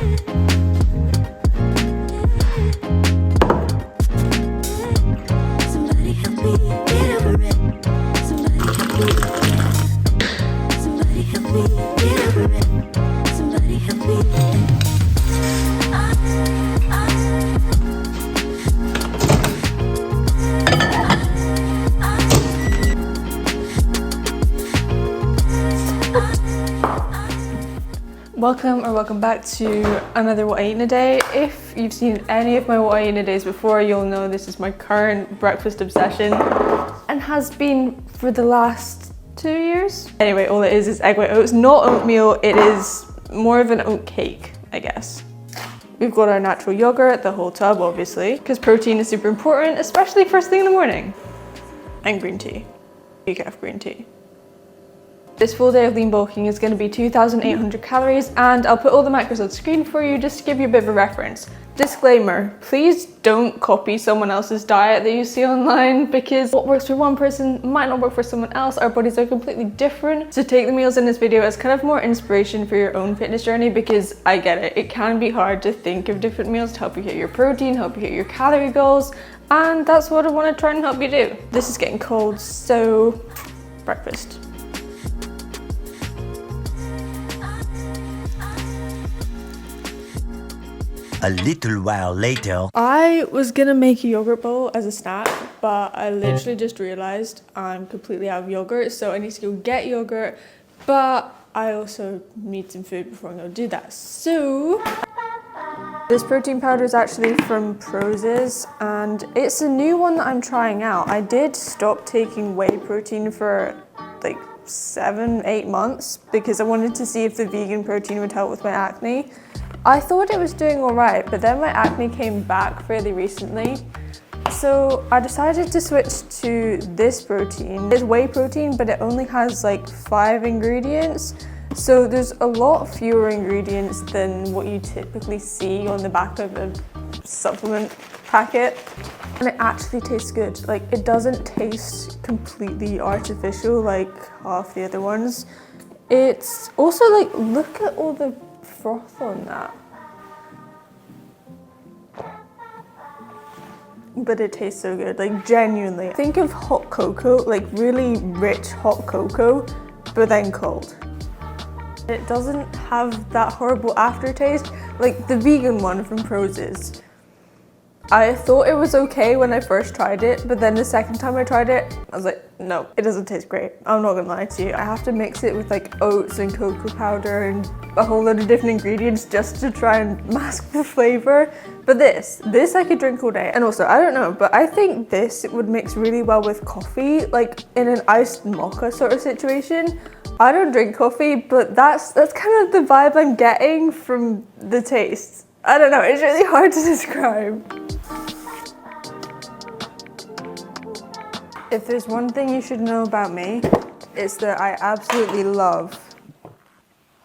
Somebody help me get over it. Somebody help me. Somebody help me get over it. Somebody help me. Welcome back to another what I eat in a day. If you've seen any of my what I eat in a days before, you'll know this is my current breakfast obsession and has been for the last 2 years. Anyway, all it is egg white oats, not oatmeal. It is more of an oat cake, I guess. We've got our natural yogurt, the whole tub obviously, because protein is super important, especially first thing in the morning. And green tea. You can have green tea. This full day of lean bulking is going to be 2,800 calories, and I'll put all the macros on screen for you just to give you a bit of a reference. Disclaimer, please don't copy someone else's diet that you see online, because what works for one person might not work for someone else. Our bodies are completely different. So take the meals in this video as kind of more inspiration for your own fitness journey, because I get it. It can be hard to think of different meals to help you hit your protein, help you hit your calorie goals, and that's what I want to try and help you do. This is getting cold, so breakfast. A little while later. I was gonna make a yogurt bowl as a snack, but I literally just realized I'm completely out of yogurt, so I need to go get yogurt, but I also need some food before I'm gonna do that. So this protein powder is actually from Proz's, and it's a new one that I'm trying out. I did stop taking whey protein for like 7-8 months because I wanted to see if the vegan protein would help with my acne. I thought it was doing all right, but then my acne came back fairly recently. So I decided to switch to this protein. It's whey protein, but it only has like 5 ingredients. So there's a lot fewer ingredients than what you typically see on the back of a supplement packet. And it actually tastes good. Like, it doesn't taste completely artificial like half the other ones. It's also like, look at all the froth on that. But it tastes so good, like genuinely. Think of hot cocoa, like really rich hot cocoa, but then cold. It doesn't have that horrible aftertaste like the vegan one from Proz's. I thought it was okay when I first tried it, but then the second time I tried it, I was like, no, it doesn't taste great. I'm not gonna lie to you. I have to mix it with like oats and cocoa powder and a whole lot of different ingredients just to try and mask the flavor. But this I could drink all day. And also, I don't know, but I think this would mix really well with coffee, like in an iced mocha sort of situation. I don't drink coffee, but that's kind of the vibe I'm getting from the taste. I don't know, it's really hard to describe. If there's one thing you should know about me, it's that I absolutely love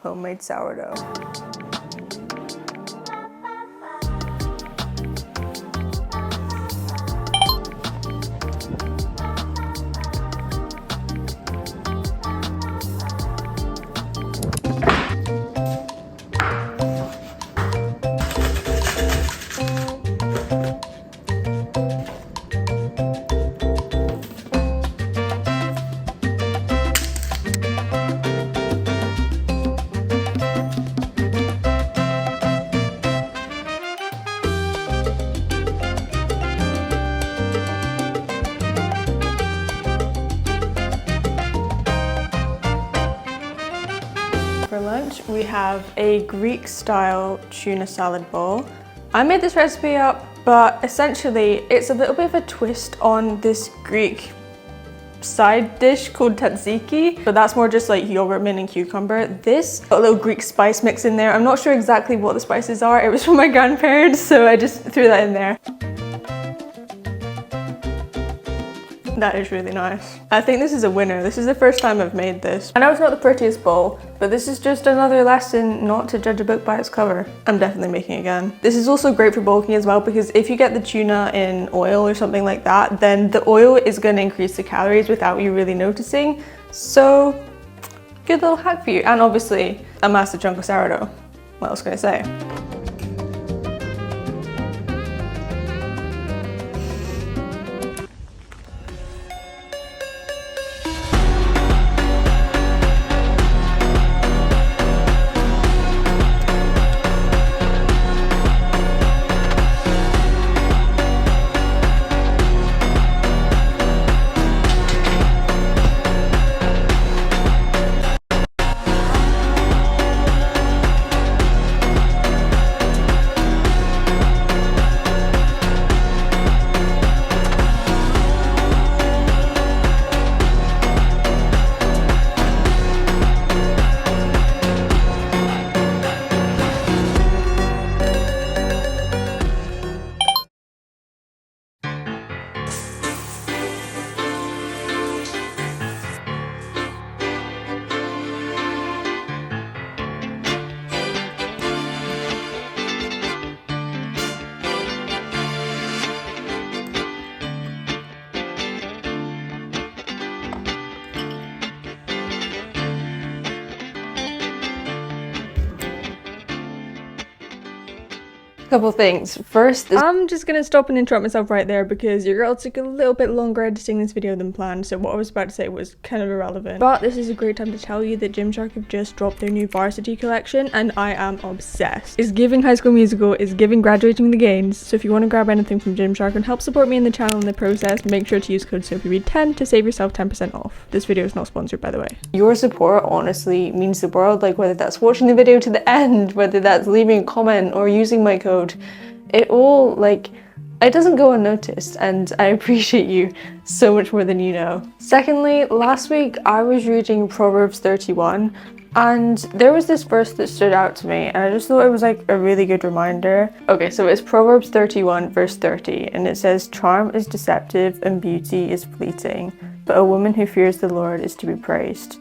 homemade sourdough. For lunch, we have a Greek-style tuna salad bowl. I made this recipe up, but essentially it's a little bit of a twist on this Greek side dish called tzatziki, but that's more just like yogurt, mint, and cucumber. This got a little Greek spice mix in there. I'm not sure exactly what the spices are. It was from my grandparents, so I just threw that in there. That is really nice. I think this is a winner. This is the first time I've made this. I know it's not the prettiest bowl, but this is just another lesson not to judge a book by its cover. I'm definitely making it again. This is also great for bulking as well, because if you get the tuna in oil or something like that, then the oil is going to increase the calories without you really noticing. So good little hack for you. And obviously a massive chunk of sourdough. What else can I say? Couple things. First, I'm just gonna stop and interrupt myself right there because your girl took a little bit longer editing this video than planned, so what I was about to say was kind of irrelevant. But this is a great time to tell you that GYMSHARK have just dropped their new varsity collection and I am obsessed. It's giving High School Musical, it's giving graduating the gains, so if you want to grab anything from GYMSHARK and help support me in the channel in the process, make sure to use code SOPHIEreid10 to save yourself 10% off. This video is not sponsored, by the way. Your support honestly means the world, like whether that's watching the video to the end, whether that's leaving a comment or using my code. It all, like, it doesn't go unnoticed, and I appreciate you so much more than you know. Secondly, last week I was reading Proverbs 31 and there was this verse that stood out to me and I just thought it was like a really good reminder. Okay, so it's Proverbs 31 verse 30 and it says, "Charm is deceptive and beauty is fleeting, but a woman who fears the Lord is to be praised."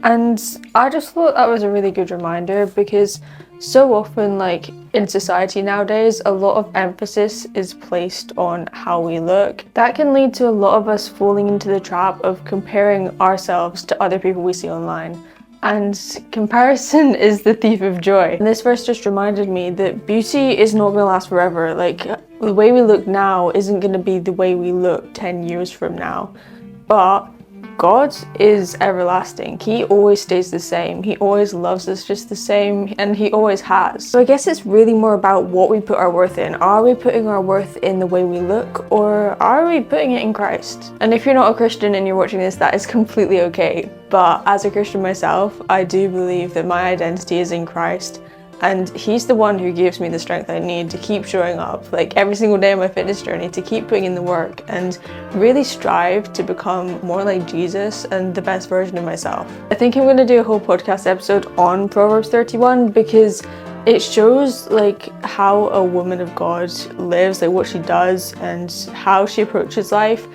And I just thought that was a really good reminder because so often, like in society nowadays, a lot of emphasis is placed on how we look. That can lead to a lot of us falling into the trap of comparing ourselves to other people we see online. And comparison is the thief of joy. And this verse just reminded me that beauty is not going to last forever. Like the way we look now isn't going to be the way we look 10 years from now. But God is everlasting. He always stays the same. He always loves us just the same, and he always has. So I guess it's really more about what we put our worth in. Are we putting our worth in the way we look, or are we putting it in Christ? And if you're not a Christian and you're watching this, that is completely okay. But as a Christian myself, I do believe that my identity is in Christ. And he's the one who gives me the strength I need to keep showing up, like every single day on my fitness journey, to keep putting in the work and really strive to become more like Jesus and the best version of myself. I think I'm going to do a whole podcast episode on Proverbs 31 because it shows like how a woman of God lives, like what she does and how she approaches life.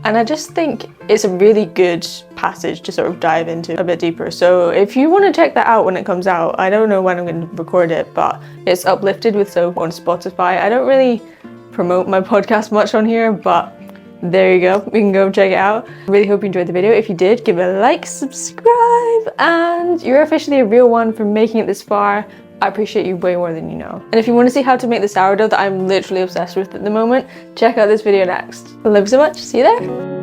And I just think it's a really good passage to sort of dive into a bit deeper. So if you want to check that out when it comes out, I don't know when I'm going to record it, but it's Uplifted with Soph on Spotify. I don't really promote my podcast much on here, but there you go. You can go check it out. I really hope you enjoyed the video. If you did, give it a like, subscribe, and you're officially a real one for making it this far. I appreciate you way more than you know. And if you want to see how to make the sourdough that I'm literally obsessed with at the moment, check out this video next. I love you so much. See you there.